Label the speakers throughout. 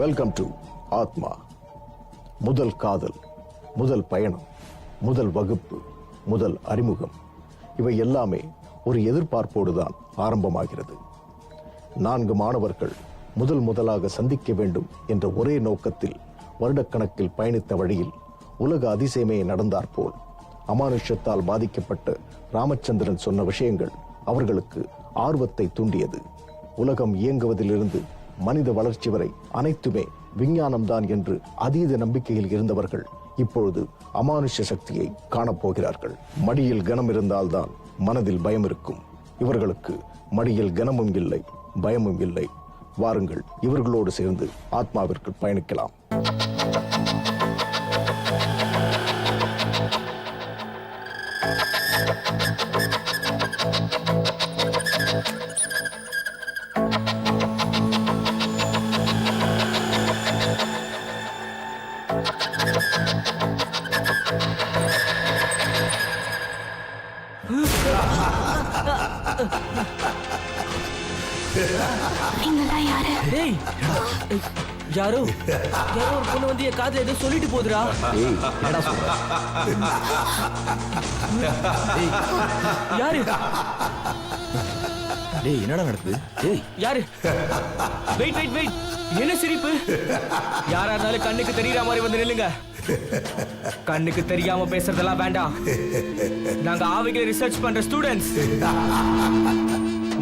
Speaker 1: Welcome to ஆத்மா. முதல் காதல், முதல் பயணம், முதல் வகுப்பு, முதல் அறிமுகம், இவை எல்லாமே ஒரு எதிர்பார்ப்போடு தான் ஆரம்பமாகிறது. 4 மாணவர்கள் முதலாக சந்திக்க வேண்டும் என்ற ஒரே நோக்கத்தில் வருடக்கணக்கில் பயணித்த வழியில் உலக அதிசயமே நடந்தாற்போல் அமானுஷ்யத்தால் பாதிக்கப்பட்ட ராமச்சந்திரன் சொன்ன விஷயங்கள் அவர்களுக்கு ஆர்வத்தை தூண்டியது. உலகம் இயங்குவதிலிருந்து மனித வளர்ச்சி வரை அனைத்துமே விஞ்ஞானம்தான் என்று அதீத நம்பிக்கையில் இருந்தவர்கள் இப்பொழுது அமானுஷ்ய சக்தியை காணப்போகிறார்கள். மடியில் கனம் இருந்தால்தான் மனதில் பயம் இருக்கும். இவர்களுக்கு மடியில் கனமும் இல்லை, பயமும் இல்லை. வாருங்கள், இவர்களோடு சேர்ந்து ஆத்மாவிற்கு பயணிக்கலாம்.
Speaker 2: யாரோ ஒரு பொண்ணு வந்து என் காதுல ஏதோ சொல்லிட்டு போதுரா. யாரு?
Speaker 3: டேய், என்னடா நடக்குது? டேய்,
Speaker 2: யாரு? வெயிட் வெயிட் வெயிட், என்ன சிரிப்பு? யாரா இருந்தாலும் கண்ணுக்கு தெரியற மாதிரி வந்து நில்லுங்க. கண்ணுக்கு தெரியாம பேசுறதெல்லாம் வேண்டாம். நாங்க ஆவிகளை ரிசர்ச் பண்ற ஸ்டூடெண்ட்ஸ்.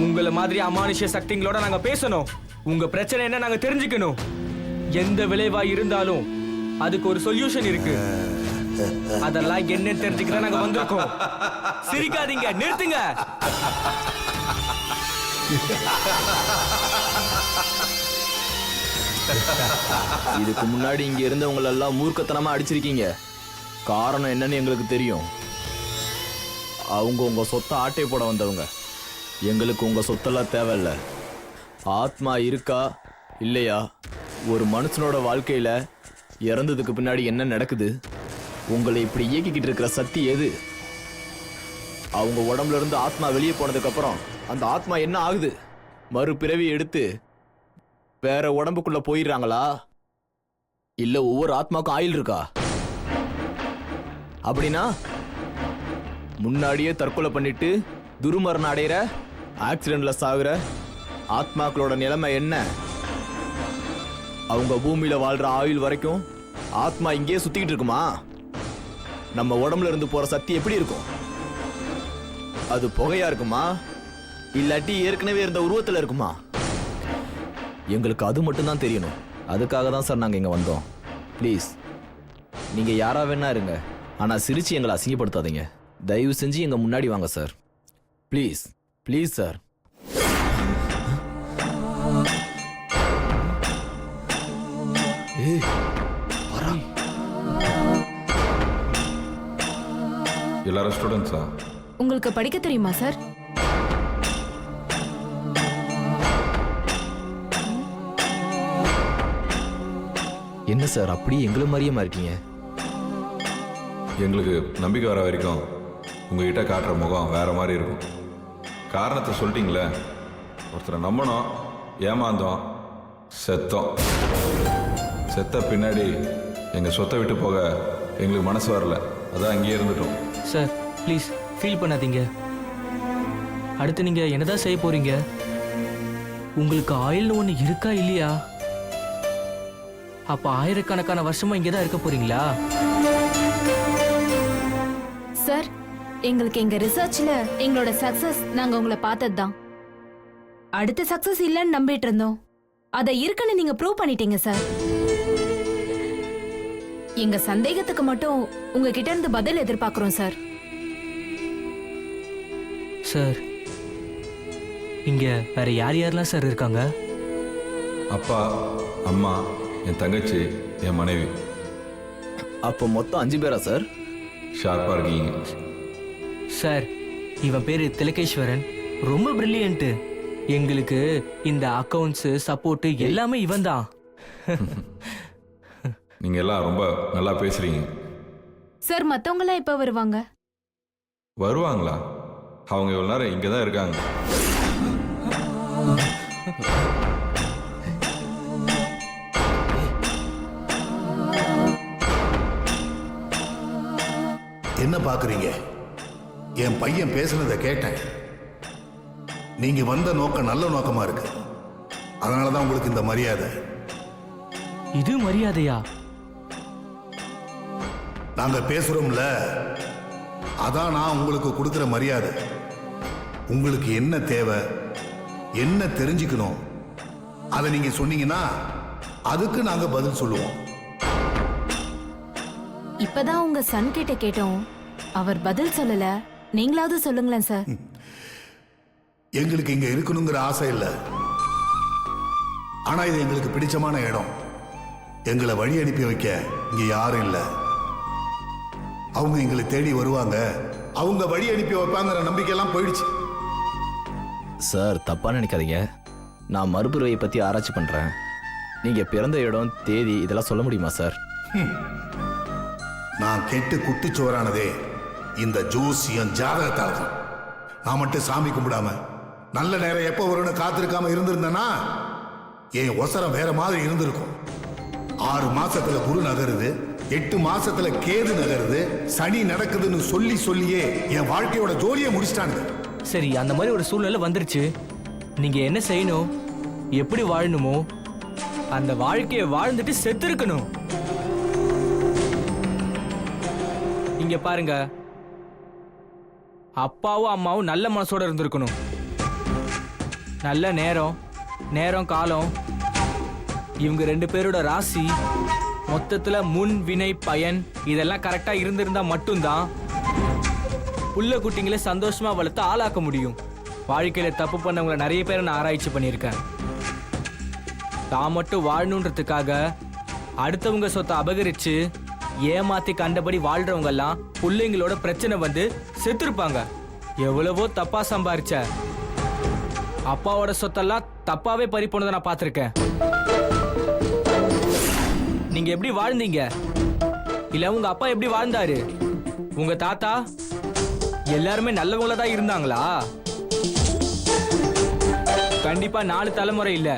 Speaker 2: உங்களை மாதிரி அமானுஷ்ய சக்திகளோட நாங்க பேசணும். உங்க பிரச்சனை என்ன நாங்க தெரிஞ்சுக்கணும். எந்த விளைவா இருந்தாலும் அதுக்கு ஒரு சொல்யூஷன் இருக்கு. அதெல்லாம் என்னன்னு தெரிஞ்சுக்கிறேன் நாங்க வந்திருக்கோம். சிரிக்காதீங்க, நிறுத்துங்க.
Speaker 3: இதுக்கு முன்னாடி இங்க இருந்தவங்க எல்லாம் மூர்க்கத்தனமா அடிச்சிருக்கீங்க. காரணம் என்னன்னு எங்களுக்கு தெரியும். அவங்க உங்க சொத்தை ஆட்டை போட வந்தவங்க. எங்களுக்கு உங்க சொத்தெல்லாம் தேவையில்ல. ஆத்மா இருக்கா இல்லையா, ஒரு மனுஷனோட வாழ்க்கையில இறந்ததுக்கு பின்னாடி என்ன நடக்குது, உங்களை இப்படி இயக்கிக்கிட்டு இருக்கிற சக்தி எது, அவங்க உடம்புல இருந்து ஆத்மா வெளியே போனதுக்கு அப்புறம் அந்த ஆத்மா என்ன ஆகுது, மறுபிறவி எடுத்து வேற உடம்புக்குள்ள போயிடுறாங்களா, இல்ல ஒவ்வொரு ஆத்மாக்கும் ஆயுள் இருக்கா? அப்படின்னா முன்னாடியே தற்கொலை பண்ணிட்டு துருமரணம் அடைகிற, ஆக்சிடென்ட்ல சாகுற ஆத்மாக்களோட நிலைமை என்ன? அவங்க பூமியில வாழ்ற ஆயுள் வரைக்கும் ஆத்மா இங்கே சுத்திக்கிட்டு இருக்குமா? நம்ம உடம்புல இருந்து போற சக்தி எப்படி இருக்கும்? அது புகையா இருக்குமா, இல்லாட்டி ஏற்கனவே இருந்த உருவத்துல இருக்குமா? எங்களுக்கு அது மட்டும் தான் தெரியணும். அதுக்காக தான் சார் நாங்க இங்க வந்தோம். ப்ளீஸ், நீங்க யாரா வேணா இருங்க, ஆனா சிரிச்சு எங்களை அசிங்கப்படுத்தாதீங்க. தயவு செஞ்சு எங்க முன்னாடி வாங்க சார். Please please sir.
Speaker 4: எல்லாரும் ஸ்டூடெண்ட்ஸா?
Speaker 5: உங்களுக்கு படிக்க தெரியுமா சார்?
Speaker 3: என்ன சார் அப்படி எங்களை மாதிரியே இருக்கீங்க?
Speaker 4: எங்களுக்கு நம்பிக்கை வர வரைக்கும் உங்ககிட்ட காட்டுற முகம் வேற மாதிரி இருக்கும். காரணத்தை சொல்லிட்டீங்களே, ஒருத்தரை நம்பணும், ஏமாந்தோம், செத்தோம். செத்த பின்னாடி எங்கள் சொத்தை விட்டு போக எங்களுக்கு மனசு வரல, அதான் அங்கேயே இருந்துட்டோம்.
Speaker 2: சார் ப்ளீஸ் ஃபீல் பண்ணாதீங்க. அடுத்து நீங்க என்னதான் செய்ய போறீங்க? உங்களுக்கு ஆயுள்னு ஒண்ணு இருக்கா இல்லையா? அப்ப ஆயிரக்கணக்கான வருஷமா இங்கதான் இருக்க போறீங்களா?
Speaker 5: சார், எங்களுக்கு எங்க ரிசர்ச்ல எங்களோட சக்சஸ் நாங்க உங்களை பார்த்ததுதான். அடுத்த சக்சஸ் இல்லைன்னு நம்பிட்டு இருந்தோம். அதை இருக்குன்னு நீங்க ப்ரூவ் பண்ணிட்டீங்க சார். எங்க சந்தேகத்துக்கு மட்டும் உங்ககிட்ட இருந்து பதில் எதிர்பார்க்கிறோம் சார்.
Speaker 2: சார், இங்க வேற யார் யாரெல்லாம் சார் இருக்காங்க?
Speaker 4: அப்பா, அம்மா, என் தங்கச்சி, என் மனைவி.
Speaker 3: அப்போ மொத்தம் 5 பேரா சார்?
Speaker 4: ஷார்ப்பா இருக்கீங்க
Speaker 2: சார். இவன் பேரு திலகேஸ்வரன், ரொம்ப பிரில்லியன்ட். எங்களுக்கு இந்த அக்கவுண்ட்ஸ் சப்போர்ட் எல்லாமே இவன் தான்.
Speaker 4: நீங்க எல்லாம் ரொம்ப நல்லா பேசுறீங்க.
Speaker 5: சார், மத்தவங்க எல்லாம் எப்ப வருவாங்க?
Speaker 4: வருவாங்களா? அவங்க இவ்வளவு நேரம் இங்கதான் இருக்காங்க.
Speaker 6: என்ன பாக்குறீங்க? என் பையன் பேசுனதை கேட்டேன். நீங்க வந்த நோக்கம் நல்ல நோக்கமா இருக்கு. அதனாலதான் உங்களுக்கு இந்த மரியாதை.
Speaker 2: இது மரியாதையா?
Speaker 6: நாங்க பேசுறோம்ல, அதான் நான் உங்களுக்கு கொடுக்கிற மரியாதை. உங்களுக்கு என்ன தேவை, என்ன தெரிஞ்சுக்கணும், அதை நீங்க சொன்னீங்கன்னா அதுக்கு நாங்க பதில் சொல்லுவோம்.
Speaker 5: இப்பதான் உங்க சன் கிட்ட கேட்டோம், அவர் பதில் சொல்லல. நீங்களாவது சொல்லுங்களேன் சார்.
Speaker 6: எங்களுக்கு இங்க இருக்கணுங்கிற ஆசை இல்ல, ஆனா இது எங்களுக்கு பிடிச்சமான இடம். எங்களை வழி அனுப்பி வைக்க இங்க யாரும் இல்ல. அவங்க எங்களை தேடி வருவாங்க, அவங்க வழி அனுப்பி வைப்பாங்கிற நம்பிக்கையெல்லாம் போயிடுச்சு.
Speaker 3: சார், தப்பா நினைக்காதீங்க. நான் மறுபிறவையை பத்தி ஆராய்ச்சி பண்றேன். நீங்க பிறந்த இடம், தேதி இதெல்லாம் சொல்ல முடியுமா சார்?
Speaker 6: நான் கெட்டு குட்டிச்சுவரானதே இந்த ஜோசியம் ஜாதகத்தால தான். நான் மட்டும் சாமி கும்பிடாம நல்ல நேரம் எப்போ வரும்னு காத்திருக்காம இருந்திருந்தேன்னா என் ஒசரம் வேற மாதிரி இருந்திருக்கும். 6 மாசத்துல குரு நகருது, 8 மாசத்துல கேது நகருது, சனி நடக்குதுன்னு சொல்லி சொல்லியே என் வாழ்க்கையோட ஜோலியை முடிச்சிட்டானுங்க.
Speaker 2: சரி, அந்த மாதிரி ஒரு சூழ்நிலை வந்துருச்சு. நீங்க என்ன செய்யணும், எப்படி வாழணுமோ அந்த வாழ்க்கையை வாழ்ந்துட்டு செத்து இருக்கணும். இங்க பாருங்க, அப்பாவும் அம்மாவும் நல்ல மனசோட இருந்திருக்கணும். நல்ல நேரம் காலம் இவங்க 2 பேரோட ராசி மொத்தத்துல முன் வினை பயன் இதெல்லாம் கரெக்டா இருந்திருந்தா மட்டும்தான் புள்ள குட்டிங்களே சந்தோஷமா வளர்த்து ஆளாக்க முடியும். வாழ்க்கையில தப்பு பண்ணவங்களை நிறைய பேரை நான் ஆராய்ச்சி பண்ணியிருக்கேன். தான் மட்டும் வாழணுன்றதுக்காக அடுத்தவங்க சொத்தை அபகரிச்சு ஏமாத்தி கண்டபடி வாழ்றவங்க எல்லாம் பிள்ளைங்களோட பிரச்சனை வந்து செத்துருப்பாங்க. எவ்வளவோ தப்பா சம்பாரிச்ச அப்பாவோட சொத்தெல்லாம் தப்பாவே பறி போனதை நான் பார்த்திருக்கேன். நீங்க எப்படி வாழ்ந்தீங்க, இல்ல உங்க அப்பா எப்படி வாழ்ந்தாரு, உங்க தாத்தா எல்லாருமே நல்லவங்கள தான் இருந்தாங்களா? கண்டிப்பா 4 தலைமுறை இல்ல,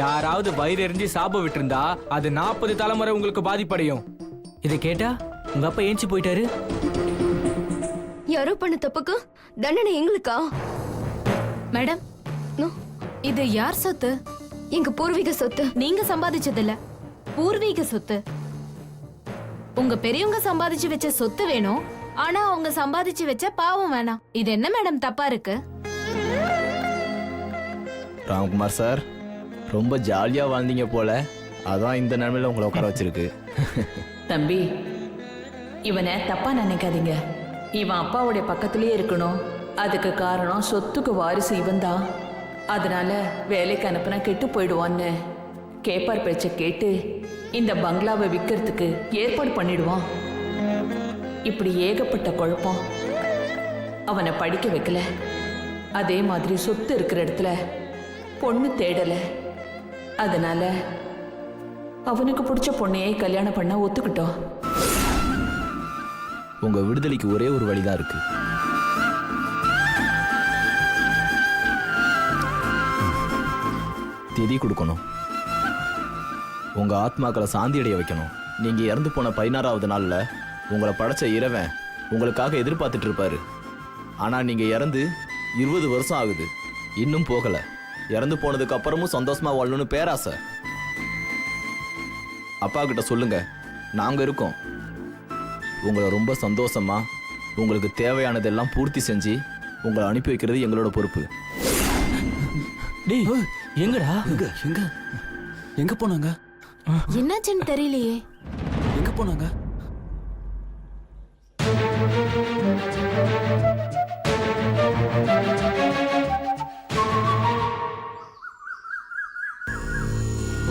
Speaker 2: யாராவது வயிறு எரிஞ்சு சாப விட்டுருந்தா அது 40 தலைமுறை உங்களுக்கு பாதிப்படையும். இதை கேட்டா உங்க அப்பா ஏஞ்சி போயிட்டாரு.
Speaker 7: யாரோ பண்ண தப்புக்கு தண்டனை எங்களுக்கா?
Speaker 5: மேடம், இது யார் சொத்து?
Speaker 7: எங்க பூர்வீக சொத்து.
Speaker 5: நீங்க சம்பாதிச்சது இல்ல, பூர்வீக சொத்து. உங்க பெரியவங்க சம்பாதிச்சு வச்ச சொத்து வேணும், ஆனா அவங்க சம்பாதிச்சு வச்ச பாவம் வேணாம். இது என்ன மேடம் தப்பா இருக்கு?
Speaker 3: ராம்குமார் சார், ரொம்ப ஜாலியா வாழ்ந்தீங்க போல, அதான் இந்த நிலைமையில உங்களை உட்கார வச்சிருக்கு.
Speaker 8: தம்பி, இவனை தப்பா நினைக்காதீங்க. இவன் அப்பாவுடைய பக்கத்திலேயே இருக்கணும். அதுக்கு காரணம் சொத்துக்கு வாரிசு இவன் தான். அதனால வேலைக்கு அனுப்புனா கெட்டு போயிடுவான்னு கேப்பார் பேச்ச கேட்டு இந்த பங்களாவை விற்கிறதுக்கு ஏற்பாடு பண்ணிடுவான். இப்படி ஏகப்பட்ட குழப்பம். அவனை படிக்க வைக்கல, அதே மாதிரி சொத்து இருக்கிற இடத்துல பொண்ணு தேடல. அதனால அவனுக்கு பிடிச்ச பொண்ணையே கல்யாணம் பண்ண ஒத்துக்கிட்டோம்.
Speaker 3: உங்க விடுதலைக்கு ஒரே ஒரு வழிதான் இருக்கு. திதி கொடுக்கணும். உங்க ஆத்மாக்களை சாந்தி அடைய வைக்கணும். நீங்க இறந்து போன 16வது நாள்ல உங்களை படைச்ச இறைவன் உங்களுக்காக எதிர்பார்த்துட்டு இருப்பாரு. ஆனா நீங்க இறந்து 20 வருஷம் ஆகுது, இன்னும் போகல. இறந்து போனதுக்கு அப்புறமும் சந்தோஷமா வாழணும்னு பேராசை. அப்பா கிட்ட சொல்லுங்க, நாங்க இருக்கோம். உங்களை ரொம்ப சந்தோஷமா உங்களுக்கு தேவையானதெல்லாம் பூர்த்தி செஞ்சு உங்களை அனுப்பி வைக்கிறது எங்களோட பொறுப்பு.
Speaker 2: டேய், எங்கடா?
Speaker 9: எங்க போனாங்க?
Speaker 5: என்னாச்சுன்னு தெரியலையே.
Speaker 9: எங்க போனாங்க?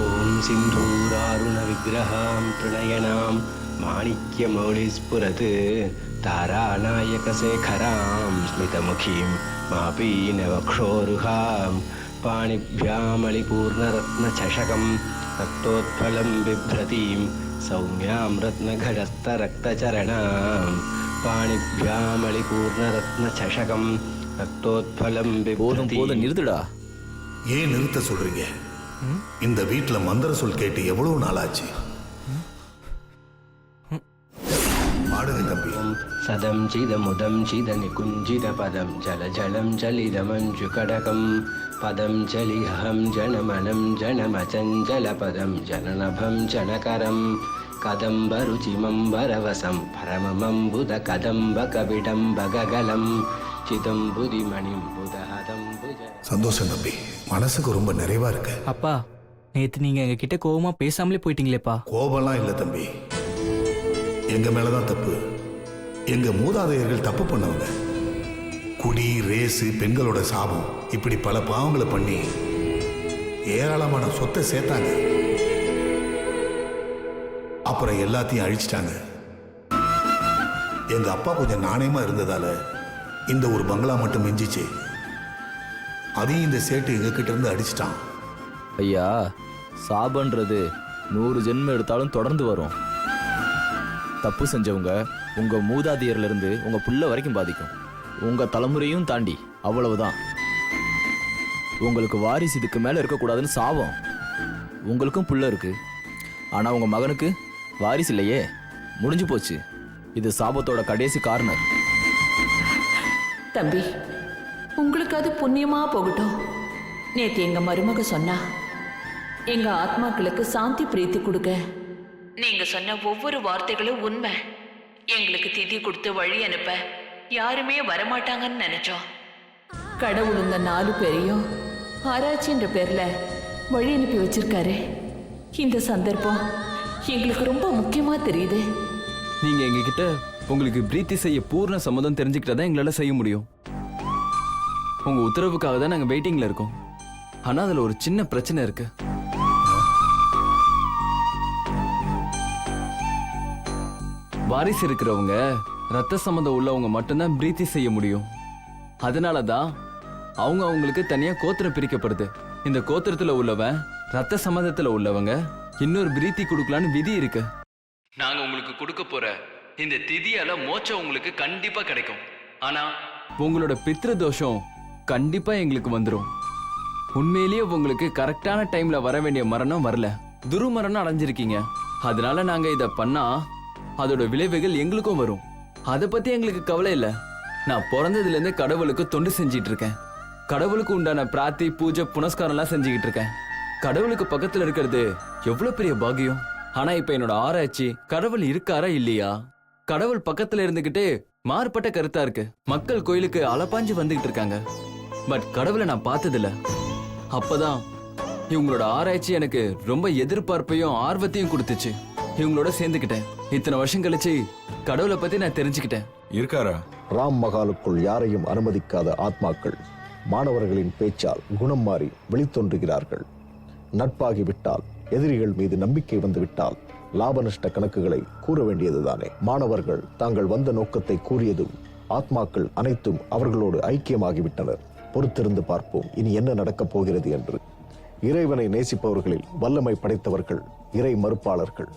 Speaker 10: ஓம் சிந்தூராருண விக்கிரகாம் பிரணயனாம் மாணிக்யமௌலிஸ்புரத் தாராநாயகசேகராம் ஸ்மிதமுகீம் மாபீனவக்ஷோருகாம் பாணிभ्यामलिपूर्णरत्नचषकं रक्तोत्फलं बिभ्रतीं सौम्यां रत्नघटस्थरक्तचरणां पाणिभ्यामलिपूर्णरत्नचषकं रक्तोत्फलं
Speaker 3: போதும் போதும்,
Speaker 10: बिभ्रतीं.
Speaker 3: நிறுத்துடா.
Speaker 6: ஏன் நிறுத்த சொல்றீங்க? இந்த வீட்டுல மந்திர சொல் கேட்டு எவ்வளவு நாளாச்சு? பாடுங்க தம்பி.
Speaker 10: சதம் சிதமுதம் சித நிகுஞ்சித பதம் ஜல ஜலம் ஜலிதமஞ்சு கடகம் பதம் ஜலிஹம் ஜனமனம் ஜனமச்சஞ்சல பதம் ஜனநபம் ஜனகரம் கதம்பருச்சிமம் வரவசம் பரமமம்புத கதம்ப கவிடம்ப ககலம் சிதம்புதிமணிம் புதஹதம் புஜ.
Speaker 6: சந்தோஷம் தம்பி, மனசுக்கு ரொம்ப நிறைவா இருக்கு.
Speaker 2: அப்பா நேத்து நீங்க எங்க கிட்ட கோவமா பேசாமலே போயிட்டீங்களேப்பா.
Speaker 6: கோபம்லாம் இல்லை தம்பி, எங்க மேலதான் தப்பு. எங்க மூதாதையர்கள் தப்பு பண்ணவங்க. குடி, ரேசு, பெண்களோட சாபம், இப்படி பல பாவங்களை பண்ணி ஏராளமான சொத்தை சேர்த்தாங்க. அப்புறம் எல்லாத்தையும் அழிச்சிட்டாங்க. எங்க அப்பா கொஞ்சம் நாணயமா இருந்ததால இந்த ஒரு பங்களா மட்டும் மிஞ்சிச்சு. அதையும் இந்த சேட்டு எங்க கிட்ட இருந்து அடிச்சிட்டான்.
Speaker 3: ஐயா, சாபன்றது 100 ஜென்மம் எடுத்தாலும் தொடர்ந்து வரும். தப்பு செஞ்சவங்க உங்க மூதாதையர்ல இருந்து உங்க புள்ள வரைக்கும் பாதிக்கும். உங்க தலைமுறையும் தாண்டி. அவ்வளவுதான். உங்களுக்கு வாரிசு இதுக்கு மேல இருக்கக்கூடாதுன்னு சாபம். உங்களுக்கும் புள்ள இருக்கு, ஆனா உங்க மகனுக்கு வாரிசு இல்லையே. முடிஞ்சு போச்சு. இது சாபத்தோட கடைசி காரணம்.
Speaker 8: தம்பி, உங்களுக்கு அது புண்ணியமா போகட்டும். நேத்து எங்க மருமக சொன்னா எங்க ஆத்மாக்களுக்கு சாந்தி பிரீத்தி கொடுக்க நீங்க சொன்ன ஒவ்வொரு வார்த்தைகளும் உண்மை. எங்களுக்கு திதி கொடுத்து வழி அனுப்ப யாருமே வரமாட்டாங்கன்னு நினைச்சோம். கடவுள் இந்த 4 பேரையும் ஆராய்ச்சின்ற பேர்ல வழி அனுப்பி வச்சிருக்காரு. இந்த சந்தர்ப்பம் எங்களுக்கு ரொம்ப முக்கியமா தெரியுது.
Speaker 9: நீங்க எங்ககிட்ட உங்களுக்கு பிரீத்தி செய்ய பூர்ண சம்மதம் தெரிஞ்சுக்கிட்டா எங்களால செய்ய முடியும். உங்க உத்தரவுக்காக தான் நாங்க வெயிட்டிங்ல இருக்கோம். ஆனா அதுல ஒரு சின்ன பிரச்சனை இருக்கு. வாரிசு இருக்கிறவங்க ரத்த சம்மந்தம் உள்ளவங்க மட்டும்தான் பிரீத்தி செய்ய முடியும். அதனாலதான் அவங்களுக்கு தனியா கோத்திரம் பிரிக்கப்படுது. இந்த கோத்திரத்துல உள்ளவன் ரத்த சம்மந்தத்துல உள்ளவங்க இன்னொரு பிரீத்தி கொடுக்கலான்னு விதி இருக்கு. நாங்க உங்களுக்கு கொடுக்க போற இந்த திதியால மோட்சம் உங்களுக்கு கண்டிப்பா கிடைக்கும். ஆனா உங்களோட பித்ரு தோஷம் கண்டிப்பா எங்களுக்கு வந்துடும். உண்மையிலேயே உங்களுக்கு கரெக்டான டைம்ல வர வேண்டிய மரணம் வரல, துருமரணம் அடைஞ்சிருக்கீங்க. அதனால நாங்க இத பண்ணா அதோட விளைவுகள் எங்களுக்கும் வரும். அதை பத்தி எங்களுக்கு கவலை இல்லை. நான் பிறந்ததுல இருந்து கடவுளுக்கு தொண்டு செஞ்சிட்டு இருக்கேன். கடவுளுக்கு உண்டான பிரார்த்தி, பூஜை, புனஸ்காரம் எல்லாம் செஞ்சுக்கிட்டு இருக்கேன். கடவுளுக்கு பக்கத்துல இருக்கிறது எவ்வளவு பெரிய பாக்கியம். ஆனா இப்ப என்னோட ஆராய்ச்சி கடவுள் இருக்காரா இல்லையா, கடவுள் பக்கத்துல இருந்துகிட்டு மாறுபட்ட கருத்தா இருக்கு. மக்கள் கோயிலுக்கு அலப்பாஞ்சு வந்துகிட்டு இருக்காங்க, பட் கடவுளை நான் பார்த்ததில்ல. அப்பதான் இவங்களோட ஆராய்ச்சி எனக்கு ரொம்ப எதிர்பார்ப்பையும் ஆர்வத்தையும் கொடுத்துச்சு. இவங்களோட சேர்ந்துக்கிட்டேன். இத்தனை வருஷம் கழிச்சு கடவுளை பத்தி நான் தெரிஞ்சுக்கிட்டேன்.
Speaker 4: இருக்காரா?
Speaker 1: ராம் மகாலுக்குள் யாரையும் அனுமதிக்காத ஆத்மாக்கள் மாணவர்களின் பேச்சால் குணம் மாறி வெளித்தோன்றுகிறார்கள். நட்பாகிவிட்டால், எதிரிகள் மீது நம்பிக்கை வந்துவிட்டால் லாப நஷ்ட கணக்குகளை கூற வேண்டியதுதானே. மாணவர்கள் தாங்கள் வந்த நோக்கத்தை கூறியதும் ஆத்மாக்கள் அனைத்தும் அவர்களோடு ஐக்கியமாகிவிட்டனர். பொறுத்திருந்து பார்ப்போம் இனி என்ன நடக்கப் போகிறது என்று. இறைவனை நேசிப்பவர்களில் வல்லமை படைத்தவர்கள் இறை மறுப்பாளர்கள்.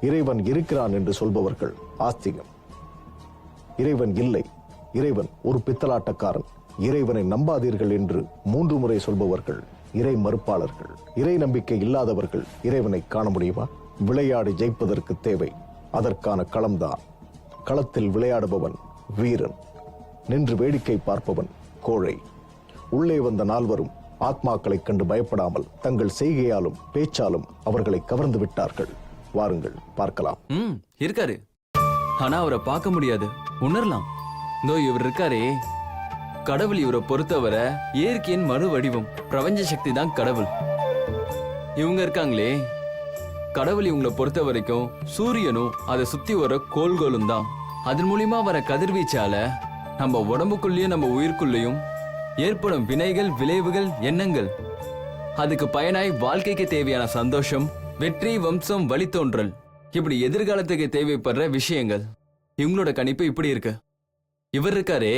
Speaker 1: இறைவன் இருக்கிறான் என்று சொல்பவர்கள் ஆஸ்திகம். இறைவன் இல்லை, இறைவன் ஒரு பித்தலாட்டக்காரன், இறைவனை நம்பாதீர்கள் என்று 3 முறை சொல்பவர்கள் இறை மறுப்பாளர்கள். இறை நம்பிக்கை இல்லாதவர்கள் இறைவனை காண முடியுமா? விளையாடி ஜெயிப்பதற்கு தேவை அதற்கான களம்தான். களத்தில் விளையாடுபவன் வீரன், நின்று வேடிக்கை பார்ப்பவன் கோழை. உள்ளே வந்த 4வரும் ஆத்மாக்களை கண்டு பயப்படாமல் தங்கள் செய்கையாலும் பேச்சாலும் அவர்களை கவர்ந்து விட்டார்கள். வாருங்கள் பார்க்கலாம்.
Speaker 9: இருக்காரு, ஆனா அவரை பார்க்க முடியாது, உணரலாம். இதோ இவர் இருக்காரே, கடவுள் இவரை பொறுத்தவரை இயற்கையின் மறு வடிவம், பிரபஞ்ச சக்தி தான் கடவுள். இவங்க இருக்காங்களே, கடவுள் இவங்களை பொறுத்த வரைக்கும் சூரியனும் அதை சுத்தி வர கோள்களும் தான். அதன் மூலியமா வர கதிர்வீச்சால நம்ம உடம்புக்குள்ளேயும் நம்ம உயிர்க்குள்ளேயும் ஏற்படும் வினைகள், விளைவுகள், எண்ணங்கள், அதுக்கு பயனாய் வாழ்க்கைக்கு தேவையான சந்தோஷம், வெற்றி, வம்சம், வழித்தோன்றல், இப்படி எதிர்காலத்துக்கு தேவைப்படுற விஷயங்கள். இவங்களோட கணிப்பு இப்படி இருக்கு. இவர் இருக்காரே,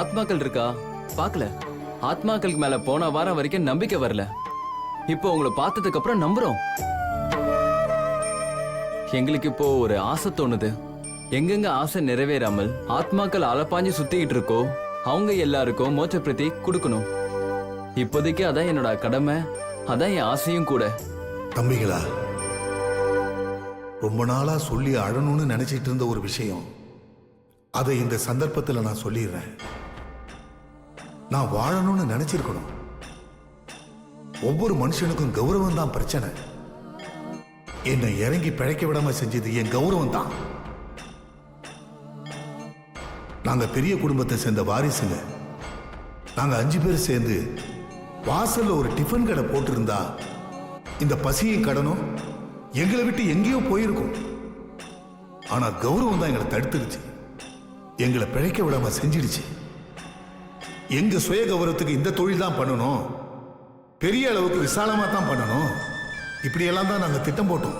Speaker 9: ஆத்மாக்கள் இருக்கா பார்க்கல. ஆத்மாக்களுக்கு மேல போன வாரம் வரைக்கும் நம்பிக்கை வரல. இப்போ உங்களை பார்த்ததுக்கு அப்புறம் நம்புறோம். எங்களுக்கு இப்போ ஒரு ஆசை தோணுது. எங்கெங்க ஆசை நிறைவேறாமல் ஆத்மாக்கள் அலப்பாஞ்சு சுத்திக்கிட்டு இருக்கோ அவங்க எல்லாருக்கும் மோட்ச பிரதி கொடுக்கணும். இப்போதைக்கு அதான் என்னோட கடமை, அதான் என் ஆசையும் கூட.
Speaker 6: தம்பிகளா, ரொம்ப நாளா சொல்லி அழணும்னு நினைச்சிட்டு இருந்த ஒரு விஷயம். அதை இந்த சந்தர்ப்பத்தில் நான் சொல்லிடுறேன். நான் வாழணும்னு நினைச்சிருக்கணும். ஒவ்வொரு மனுஷனுக்கும் கௌரவம் தான் பிரச்சனை. என்னை இறங்கி பிழைக்க விடாம செஞ்சது என் கௌரவம் தான். நாங்க பெரிய குடும்பத்தை சேர்ந்த வாரிசுங்க. நாங்க 5 பேர் சேர்ந்து வாசல்ல ஒரு டிஃபன் கடை போட்டிருந்தா இந்த பசியும் கடனும் எங்களை விட்டு எங்கேயோ போயிருக்கும். ஆனா கௌரவம் தான் எங்களை தடுத்துருச்சு, எங்களை பிழைக்க விடாம செஞ்சிடுச்சு. எங்க சுய கௌரவத்துக்கு இந்த தொழில் தான் பண்ணணும், பெரிய அளவுக்கு விசாலமா தான் பண்ணணும், இப்படியெல்லாம் தான் நாங்க திட்டம் போட்டோம்.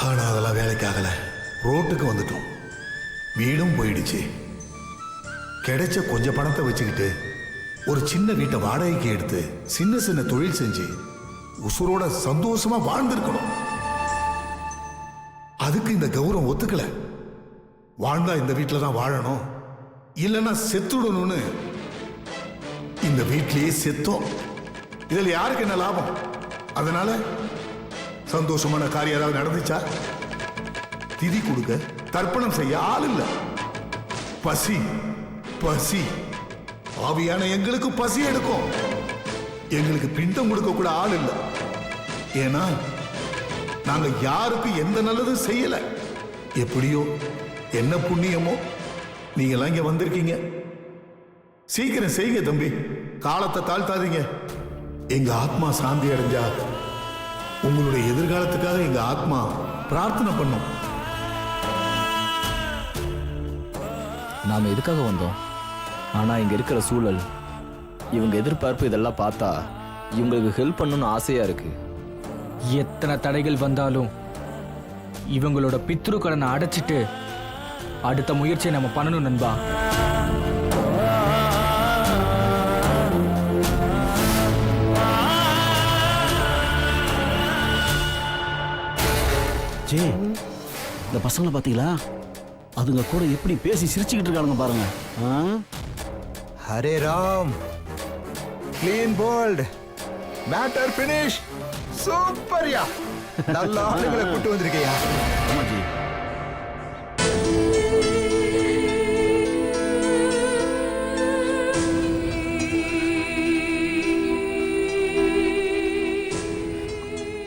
Speaker 6: ஆனா அதெல்லாம் வேலைக்காகல. ரோட்டுக்கு வந்துட்டோம். வீடும் போயிடுச்சு. கிடைச்ச கொஞ்சம் பணத்தை வச்சுக்கிட்டு ஒரு சின்ன வீட்டை வாடகைக்கு எடுத்து சின்ன சின்ன தொழில் செஞ்சு உசுரோட சந்தோஷமா வாழ்ந்திருக்கணும். அதுக்கு இந்த கௌரவம் ஒத்துக்கல. வாழ்ந்தா இந்த வீட்டில் தான் வாழணும், இல்லைன்னா செத்துடணும்னு இந்த வீட்டிலேயே செத்தோம். இதில் யாருக்கு என்ன லாபம்? அதனால சந்தோஷமான காரியம் ஏதாவது நடந்துச்சா? திதி கொடுக்க தர்ப்பணம் செய்ய ஆள் இல்லை. பசி பசி ஆவியான எங்களுக்கு பசி எடுக்கும். எங்களுக்கு பிண்டம் கொடுக்க கூட ஆள் இல்லை. ஏன்னா நாங்க யாருக்கு எந்த நல்லதும் செய்யல. எப்படியோ என்ன புண்ணியமோ நீங்க இங்க வந்திருக்கீங்க. சீக்கிரம் செய்யுங்க தம்பி, காலத்தை தாழ்த்தாதீங்க. எங்க ஆத்மா சாந்தி அடைஞ்சா உங்களுடைய எதிர்காலத்துக்காக எங்க ஆத்மா பிரார்த்தனை பண்ணும்.
Speaker 3: நாம எதுக்காக வந்தோம்? ஆனா இங்க இருக்கிற சூழல், இவங்க எதிர்பார்ப்பு இதெல்லாம் பார்த்தா இவங்களுக்கு ஹெல்ப் பண்ணணும்னு ஆசையா இருக்கு.
Speaker 2: எத்தனை தடைகள் வந்தாலும் இவங்களோட பித்ரு கடனை அடைச்சிட்டு அடுத்த முயற்சியை நம்ம பண்ணணும் நண்பா.
Speaker 11: ஜே, இந்த பசங்களை பார்த்தீங்களா? அதுங்க கூட எப்படி பேசி சிரிச்சுக்கிட்டு இருக்கானுங்க பாருங்க.
Speaker 12: Hare Ram, clean bowled, matter finish. சூப்பர்யா, நல்ல ஆளுங்களை கூட்டு வந்திருக்கியா.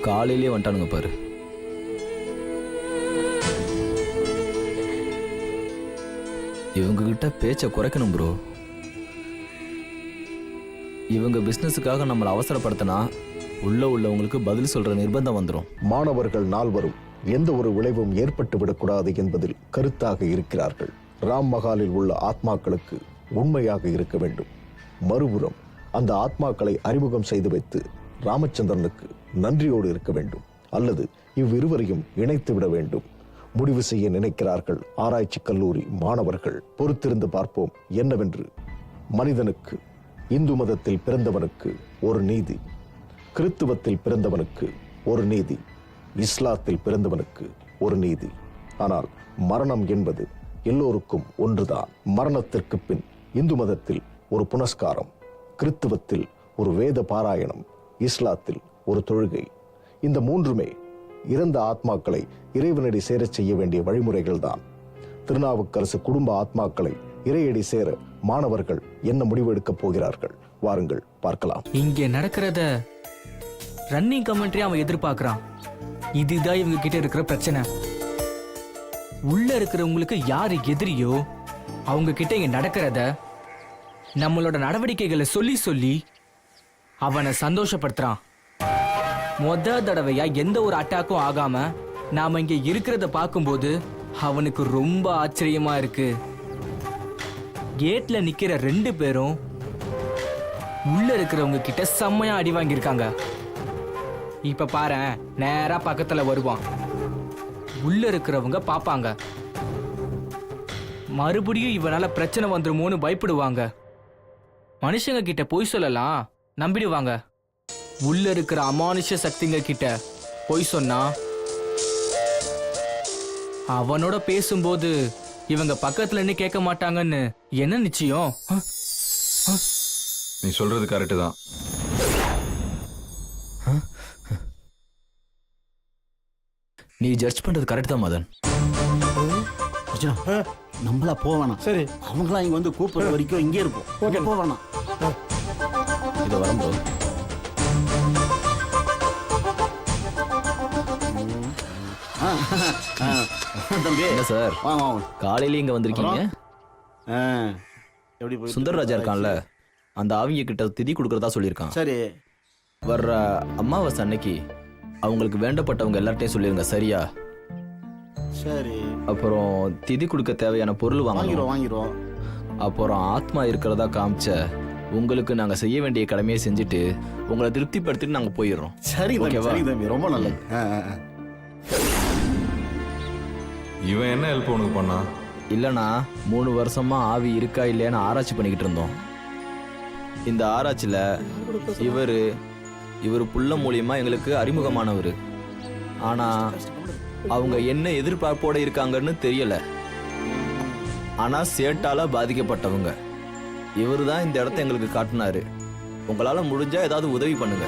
Speaker 3: காலையிலே வந்துட்டானுங்க பாரு. இவங்க கிட்ட பேச்சை குறைக்கணும் ப்ரோ. இவங்க பிசினஸுக்காக நம்மளை அவசரப்படுத்தினா உள்ளவங்களுக்கு பதில் சொல்ற நிர்பந்தம் வந்துடும்.
Speaker 1: மாணவர்கள் நால்வரும் எந்த ஒரு விளைவும் ஏற்பட்டு விடக்கூடாது என்பதில் கருத்தாக இருக்கிறார்கள். ராம் மகாலில் உள்ள ஆத்மாக்களுக்கு உண்மையாக இருக்க வேண்டும். மறுபுறம் அந்த ஆத்மாக்களை அறிமுகம் செய்து வைத்து ராமச்சந்திரனுக்கு நன்றியோடு இருக்க வேண்டும், அல்லது இவ்விருவரையும் இணைத்து விட வேண்டும். முடிவு செய்ய நினைக்கிறார்கள் ஆராய்ச்சி கல்லூரி மாணவர்கள். பொறுத்திருந்து பார்ப்போம் என்னவென்று. மனிதனுக்கு இந்து மதத்தில் பிறந்தவனுக்கு ஒரு நீதி, கிறித்துவத்தில் பிறந்தவனுக்கு ஒரு நீதி, இஸ்லாத்தில் பிறந்தவனுக்கு ஒரு நீதி. ஆனால் மரணம் என்பது எல்லோருக்கும் ஒன்றுதான். மரணத்திற்கு பின் இந்து மதத்தில் ஒரு புனஸ்காரம், கிறித்துவத்தில் ஒரு வேத பாராயணம், இஸ்லாத்தில் ஒரு தொழுகை. இந்த மூன்றுமே இறந்த ஆத்மாக்களை இறைவனடி சேரச் செய்ய வேண்டிய வழிமுறைகள் தான். திருநாவுக்கரசு குடும்ப ஆத்மாக்களை இறையடி சேர மாணவர்கள் என்ன முடிவெடுக்கப் போகிறார்கள்? வாருங்கள் பார்க்கலாம்.
Speaker 2: இங்கே நடக்கிறத ரன்னிங் கமெண்ட்ரி அவன் எதிர்பார்க்கிறான். இதுதான் இவங்க கிட்ட இருக்கிற பிரச்சனை. உள்ள இருக்கிறவங்களுக்கு யாரு எதிரியோ அவங்க கிட்ட இங்க நடக்கிறத நம்மளோட நடவடிக்கைகளை சொல்லி சொல்லி அவனை சந்தோஷப்படுத்துறான். தடவையா எந்த ஒரு அட்டாக்கும் ஆகாம நாம இங்க இருக்கிறத பார்க்கும்போது அவனுக்கு ரொம்ப ஆச்சரியமா இருக்கு. கேட்ல நிக்கிற 2 பேரும் உள்ள இருக்கிறவங்க கிட்ட செம்மையா அடி வாங்கியிருக்காங்க. இப்ப பாரு, நேரா பக்கத்துல வருவான். உள்ள இருக்கிறவங்க பாப்பாங்க, மறுபடியும் இவனால பிரச்சனை வந்துருமோன்னு பயப்படுவாங்க. மனுஷங்க கிட்ட பொய் சொல்லலாம், நம்பிடுவாங்க. உள்ள இருக்கிற அமானுஷ சக்திங்க கிட்ட பொய் சொன்னா அவனோட பேசும்போது இவங்க பக்கத்துல நின்னு கேட்க மாட்டாங்கன்னு என்ன நிச்சயம்?
Speaker 4: நீ சொல்றது கரெக்டு தான்.
Speaker 3: நீ ஜட்ஜ் பண்றது கரெக்ட் தான் மதன்.
Speaker 11: அர்ஜுனா நம்மளா போக வேணாம்.
Speaker 12: சரி.
Speaker 11: அவங்களா இங்க வந்து கூப்பிடுற வரைக்கும் இங்கே இருப்போம்.
Speaker 12: ஓகே.
Speaker 11: போக வேணாம்.
Speaker 3: இதை வரும்போது
Speaker 11: தம்பி
Speaker 3: என்ன சார்
Speaker 11: வாங்க வாங்க.
Speaker 3: காலையில இங்க வந்திருக்கீங்க?
Speaker 11: ஆ, எப்படி போய்
Speaker 3: சுந்தர்ராஜா இருக்கான்ல, அந்த ஆவிங்க கிட்ட திதி கொடுக்கறதா சொல்லியிருக்கான்.
Speaker 11: சரி.
Speaker 3: வர்ற அமாவாசை அன்னைக்கு அவங்களுக்கு வேண்டப்பட்டவங்க எல்லார்ட்டையும் சொல்லிருங்க, சரியா?
Speaker 11: சரி.
Speaker 3: அப்புறம் திதி கொடுக்க தேவையான பொருள்
Speaker 11: வாங்கிடுவோம்
Speaker 3: வாங்கிடுவோம்.
Speaker 11: வாங்கிடுவோம்.
Speaker 3: அப்புறம் ஆத்மா இருக்கிறதா காமிச்ச உங்களுக்கு நாங்க செய்ய வேண்டிய கடமையை செஞ்சுட்டு உங்களை திருப்திப்படுத்திட்டு நாங்க போயிடுறோம்.
Speaker 11: சரி தம்பி,
Speaker 3: ஓகேவா?
Speaker 11: சரி தம்பி, ரொம்ப நல்லது.
Speaker 4: இவன் என்ன ஹெல்ப் உனக்கு பண்ணா?
Speaker 3: இல்லைனா 3 வருஷமா ஆவி இருக்கா இல்லையான்னு ஆராய்ச்சி பண்ணிக்கிட்டு இருந்தோம். இந்த ஆராய்ச்சியில் இவர் புள்ள மூலியமா எங்களுக்கு அறிமுகமானவர். ஆனால் அவங்க என்ன எதிர்பார்ப்போட இருக்காங்கன்னு தெரியல. ஆனால் சேட்டால பாதிக்கப்பட்டவங்க. இவர் தான் இந்த இடத்த எங்களுக்கு காட்டினாரு. உங்களால் முடிஞ்சா ஏதாவது உதவி பண்ணுங்க.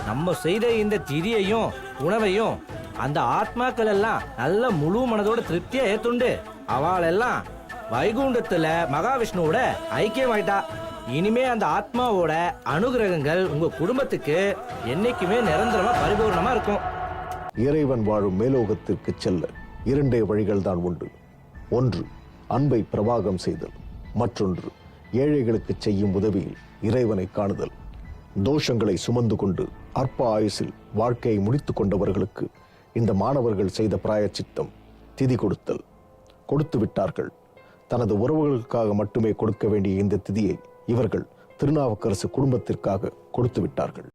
Speaker 2: நம்ம செய்த இந்த திதியையும் உணவையும் அந்த ஆத்மாக்கள் எல்லாம் நல்ல முழு மனதோட திருப்தியா ஏத்துண்டு அவளெல்லாம் வைகுண்டத்துல மகாவிஷ்ணுவோட ஐக்கியமாயிட்டா. இனிமே அந்த ஆத்மாவோட அனுகிரகங்கள் உங்க குடும்பத்துக்கு என்னைக்குமே நிரந்தரமா பரிபூர்ணமா இருக்கும்.
Speaker 1: இறைவன் வாழும் மேலோகத்திற்கு செல்ல 2 வழிகள் தான் உண்டு. ஒன்று அன்பை பிரவாகம் செய்தல், மற்றொன்று ஏழைகளுக்கு செய்யும் உதவியில் இறைவனை காணுதல். தோஷங்களை சுமந்து கொண்டு அற்ப ஆயுசில் வாழ்க்கையை முடித்துக் கொண்டவர்களுக்கு இந்த மாணவர்கள் செய்த பிராயச்சித்தம் திதி கொடுத்தல். கொடுத்து விட்டார்கள். தனது உறவுகளுக்காக மட்டுமே கொடுக்க வேண்டிய இந்த திதியை இவர்கள் திருநாவுக்கரசு குடும்பத்திற்காக கொடுத்து விட்டார்கள்.